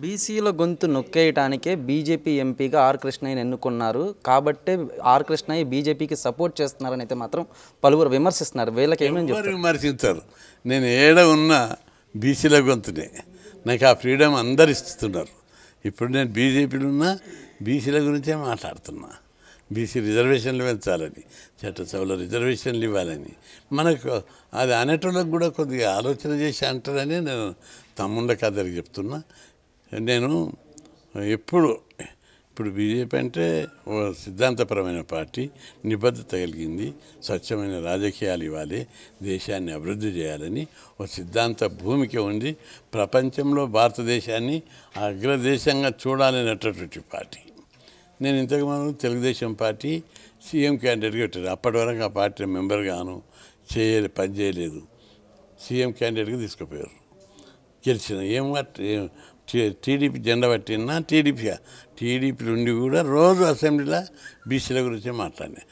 బీసీల గొంతు నొక్కేయటానికే బీజేపీ ఎంపీగా ఆర్ కృష్ణయ్యని ఎన్నుకున్నారు కాబట్టే ఆర్ కృష్ణయ్య బీజేపీకి సపోర్ట్ చేస్తున్నారని అయితే మాత్రం పలువురు విమర్శిస్తున్నారు. వీళ్ళకి ఏమేమి చెప్తారు? విమర్శించారు. నేను ఏడ ఉన్నా బీసీల గొంతునే, నాకు ఆ ఫ్రీడమ్ అందరు ఇస్తున్నారు. ఇప్పుడు నేను బీజేపీలో ఉన్నా బీసీల గురించే మాట్లాడుతున్నా. బీసీ రిజర్వేషన్లు పెంచాలని, చట్టసభలో రిజర్వేషన్లు ఇవ్వాలని, మనకు అది అనేటోళ్ళకి కూడా కొద్దిగా ఆలోచన చేసి అంటారని నేను తమ్ముళ్ళ కథలకు చెప్తున్నా. నేను ఇప్పుడు బీజేపీ అంటే ఓ సిద్ధాంతపరమైన పార్టీ, నిబద్ధత కలిగింది, స్వచ్ఛమైన రాజకీయాలు ఇవ్వాలి, దేశాన్ని అభివృద్ధి చేయాలని ఓ సిద్ధాంత భూమికి ఉండి ప్రపంచంలో భారతదేశాన్ని అగ్రదేశంగా చూడాలనేటటువంటి పార్టీ. నేను ఇంతకుముందు తెలుగుదేశం పార్టీ సీఎం క్యాండిడేట్గా పెట్టారు. అప్పటి వరకు ఆ పార్టీ మెంబర్ గాను పని చేయలేదు. సీఎం క్యాండిడేట్గా తీసుకుపోయారు, గెలిచిన. టీడీపీ జెండా పట్టినా టీడీపీలో ఉండి కూడా రోజు అసెంబ్లీలో బీసీల గురించి మాట్లాడినా.